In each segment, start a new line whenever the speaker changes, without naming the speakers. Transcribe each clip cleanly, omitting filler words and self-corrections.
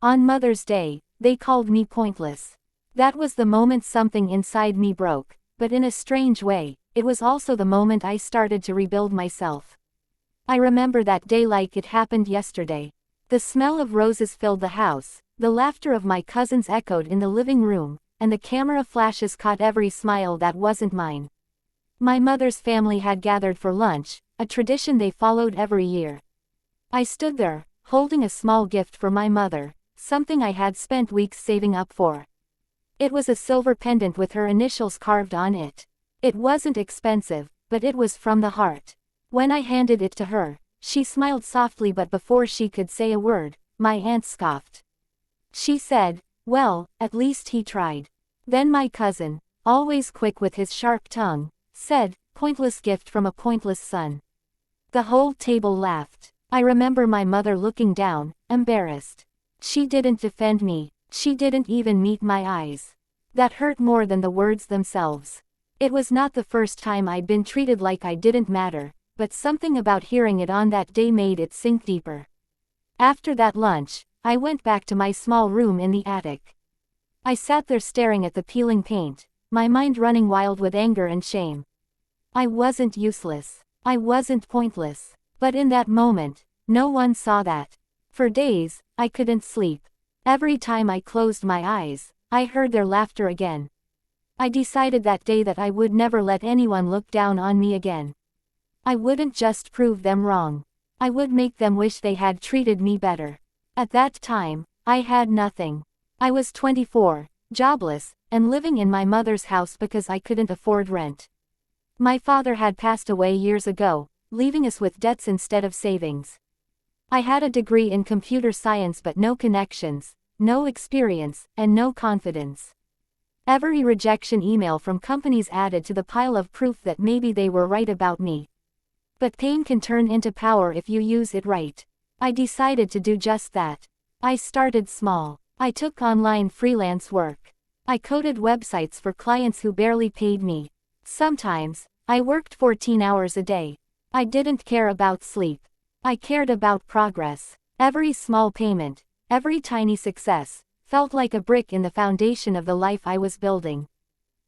On Mother's Day, they called me pointless. That was the moment something inside me broke, but in a strange way, it was also the moment I started to rebuild myself. I remember that day like it happened yesterday. The smell of roses filled the house, the laughter of my cousins echoed in the living room, and the camera flashes caught every smile that wasn't mine. My mother's family had gathered for lunch, a tradition they followed every year. I stood there, holding a small gift for my mother, something I had spent weeks saving up for. It was a silver pendant with her initials carved on it. It wasn't expensive, but it was from the heart. When I handed it to her, she smiled softly, but before she could say a word, my aunt scoffed. She said, "Well, at least he tried." Then my cousin, always quick with his sharp tongue, said, "Pointless gift from a pointless son." The whole table laughed. I remember my mother looking down, embarrassed. She didn't defend me, she didn't even meet my eyes. That hurt more than the words themselves. It was not the first time I'd been treated like I didn't matter, but something about hearing it on that day made it sink deeper. After that lunch, I went back to my small room in the attic. I sat there staring at the peeling paint, my mind running wild with anger and shame. I wasn't useless. I wasn't pointless. But in that moment, no one saw that. For days, I couldn't sleep. Every time I closed my eyes, I heard their laughter again. I decided that day that I would never let anyone look down on me again. I wouldn't just prove them wrong. I would make them wish they had treated me better. At that time, I had nothing. I was 24, jobless, and living in my mother's house because I couldn't afford rent. My father had passed away years ago, leaving us with debts instead of savings. I had a degree in computer science but no connections, no experience, and no confidence. Every rejection email from companies added to the pile of proof that maybe they were right about me. But pain can turn into power if you use it right. I decided to do just that. I started small. I took online freelance work. I coded websites for clients who barely paid me. Sometimes, I worked 14 hours a day. I didn't care about sleep. I cared about progress. Every small payment, every tiny success, felt like a brick in the foundation of the life I was building.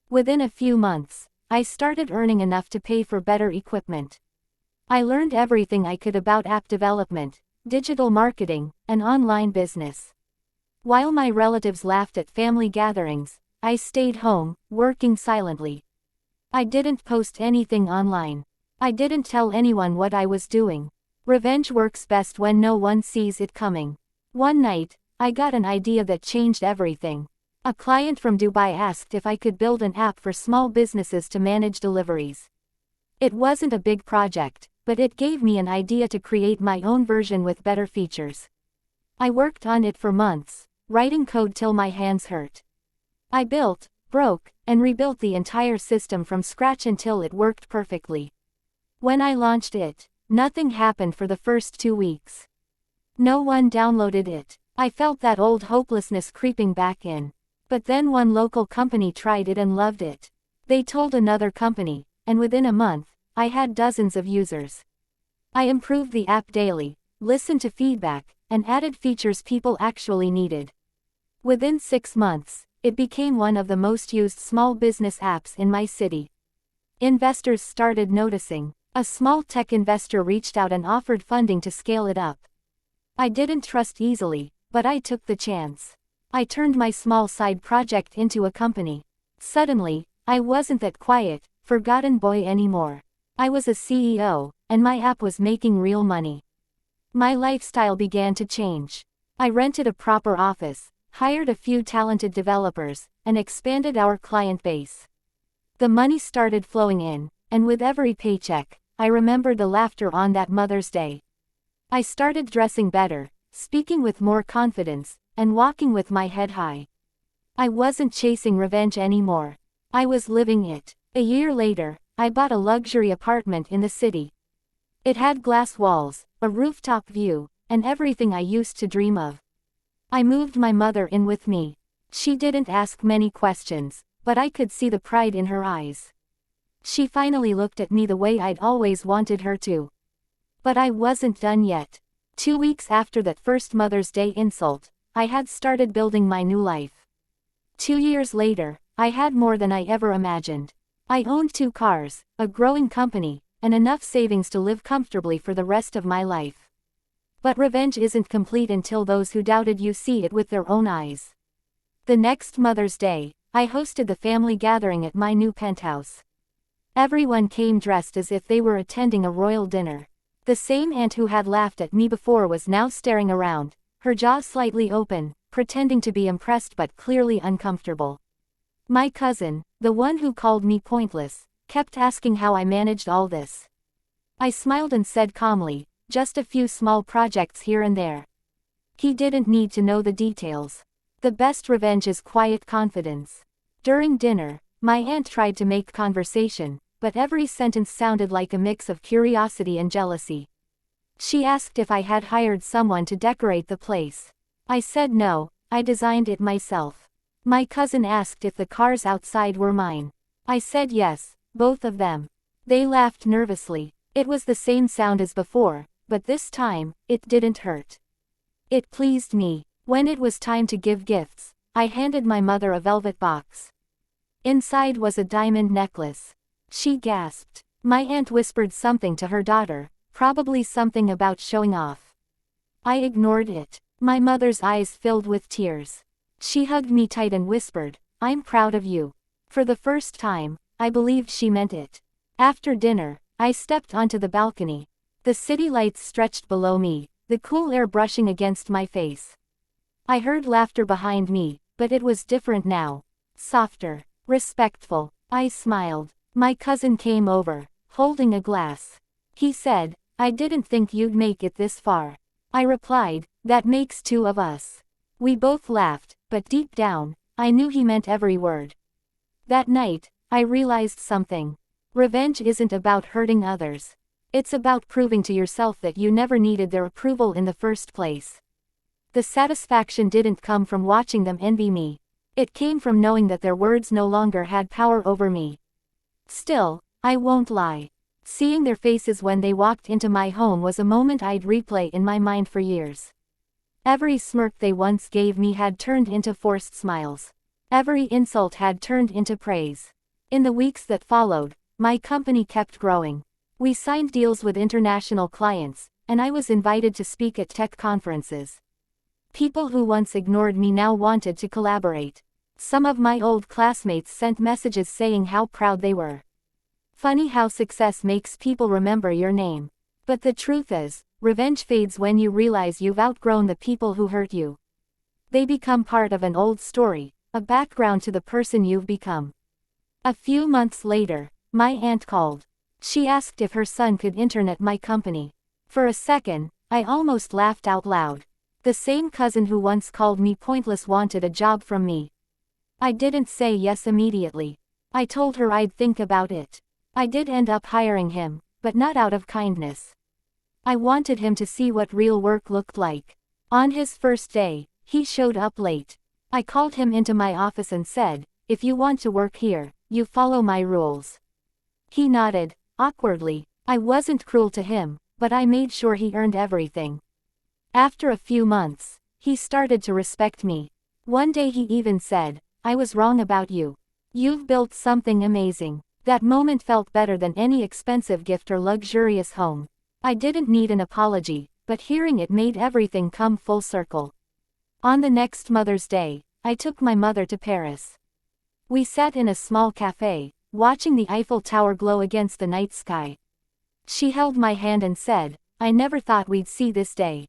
Within a few months, I started earning enough to pay for better equipment. I learned everything I could about app development, digital marketing, and online business. While my relatives laughed at family gatherings, I stayed home, working silently. I didn't post anything online. I didn't tell anyone what I was doing. Revenge works best when no one sees it coming. One night, I got an idea that changed everything. A client from Dubai asked if I could build an app for small businesses to manage deliveries. It wasn't a big project, but it gave me an idea to create my own version with better features. I worked on it for months, writing code till my hands hurt. I built, broke, and rebuilt the entire system from scratch until it worked perfectly. When I launched it, nothing happened for the first 2 weeks. No one downloaded it. I felt that old hopelessness creeping back in. But then one local company tried it and loved it. They told another company, and within a month, I had dozens of users. I improved the app daily, listened to feedback, and added features people actually needed. Within 6 months, it became one of the most used small business apps in my city. Investors started noticing. A small tech investor reached out and offered funding to scale it up. I didn't trust easily, but I took the chance. I turned my small side project into a company. Suddenly, I wasn't that quiet, forgotten boy anymore. I was a CEO, and my app was making real money. My lifestyle began to change. I rented a proper office, hired a few talented developers, and expanded our client base. The money started flowing in, and with every paycheck, I remembered the laughter on that Mother's Day. I started dressing better, speaking with more confidence, and walking with my head high. I wasn't chasing revenge anymore. I was living it. A year later, I bought a luxury apartment in the city. It had glass walls, a rooftop view, and everything I used to dream of. I moved my mother in with me. She didn't ask many questions, but I could see the pride in her eyes. She finally looked at me the way I'd always wanted her to. But I wasn't done yet. 2 weeks after that first Mother's Day insult, I had started building my new life. 2 years later, I had more than I ever imagined. I owned 2 cars, a growing company, and enough savings to live comfortably for the rest of my life. But revenge isn't complete until those who doubted you see it with their own eyes. The next Mother's Day, I hosted the family gathering at my new penthouse. Everyone came dressed as if they were attending a royal dinner. The same aunt who had laughed at me before was now staring around, her jaw slightly open, pretending to be impressed but clearly uncomfortable. My cousin, the one who called me pointless, kept asking how I managed all this. I smiled and said calmly, just a few small projects here and there. He didn't need to know the details. The best revenge is quiet confidence. During dinner, my aunt tried to make conversation, but every sentence sounded like a mix of curiosity and jealousy. She asked if I had hired someone to decorate the place. I said no, I designed it myself. My cousin asked if the cars outside were mine. I said yes, both of them. They laughed nervously. It was the same sound as before, but this time, it didn't hurt. It pleased me. When it was time to give gifts, I handed my mother a velvet box. Inside was a diamond necklace. She gasped. My aunt whispered something to her daughter, probably something about showing off. I ignored it. My mother's eyes filled with tears. She hugged me tight and whispered, "I'm proud of you." For the first time, I believed she meant it. After dinner, I stepped onto the balcony. The city lights stretched below me, the cool air brushing against my face. I heard laughter behind me, but it was different now. Softer, respectful. I smiled. My cousin came over, holding a glass. He said, "I didn't think you'd make it this far." I replied, "That makes 2 of us." We both laughed, but deep down, I knew he meant every word. That night, I realized something. Revenge isn't about hurting others. It's about proving to yourself that you never needed their approval in the first place. The satisfaction didn't come from watching them envy me. It came from knowing that their words no longer had power over me. Still, I won't lie. Seeing their faces when they walked into my home was a moment I'd replay in my mind for years. Every smirk they once gave me had turned into forced smiles. Every insult had turned into praise. In the weeks that followed, my company kept growing. We signed deals with international clients, and I was invited to speak at tech conferences. People who once ignored me now wanted to collaborate. Some of my old classmates sent messages saying how proud they were. Funny how success makes people remember your name. But the truth is, revenge fades when you realize you've outgrown the people who hurt you. They become part of an old story, a background to the person you've become. A few months later, my aunt called. She asked if her son could intern at my company. For a second, I almost laughed out loud. The same cousin who once called me pointless wanted a job from me. I didn't say yes immediately. I told her I'd think about it. I did end up hiring him, but not out of kindness. I wanted him to see what real work looked like. On his first day, he showed up late. I called him into my office and said, "If you want to work here, you follow my rules." He nodded, awkwardly. I wasn't cruel to him, but I made sure he earned everything. After a few months, he started to respect me. One day he even said, "I was wrong about you. You've built something amazing." That moment felt better than any expensive gift or luxurious home. I didn't need an apology, but hearing it made everything come full circle. On the next Mother's Day, I took my mother to Paris. We sat in a small cafe, watching the Eiffel Tower glow against the night sky. She held my hand and said, "I never thought we'd see this day."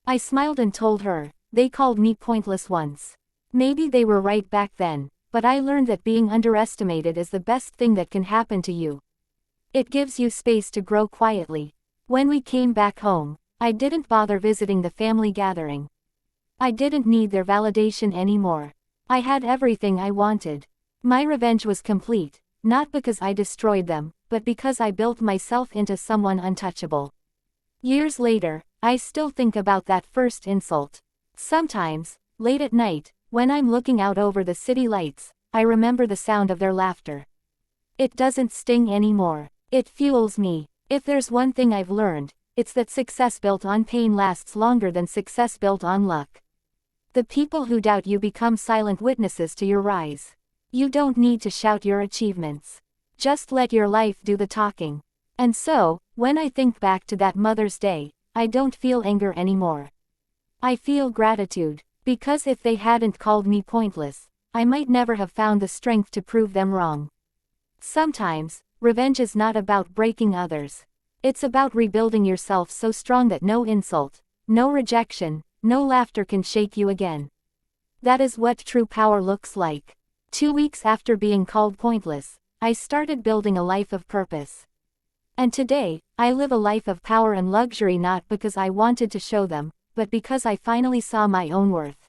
I smiled and told her, "They called me pointless once. Maybe they were right back then, but I learned that being underestimated is the best thing that can happen to you. It gives you space to grow quietly." When we came back home, I didn't bother visiting the family gathering. I didn't need their validation anymore. I had everything I wanted. My revenge was complete, not because I destroyed them, but because I built myself into someone untouchable. Years later, I still think about that first insult. Sometimes, late at night, when I'm looking out over the city lights, I remember the sound of their laughter. It doesn't sting anymore. It fuels me. If there's one thing I've learned, it's that success built on pain lasts longer than success built on luck. The people who doubt you become silent witnesses to your rise. You don't need to shout your achievements. Just let your life do the talking. And so, when I think back to that Mother's Day, I don't feel anger anymore. I feel gratitude, because if they hadn't called me pointless, I might never have found the strength to prove them wrong. Sometimes, revenge is not about breaking others. It's about rebuilding yourself so strong that no insult, no rejection, no laughter can shake you again. That is what true power looks like. 2 weeks after being called pointless, I started building a life of purpose. And today, I live a life of power and luxury not because I wanted to show them, but because I finally saw my own worth.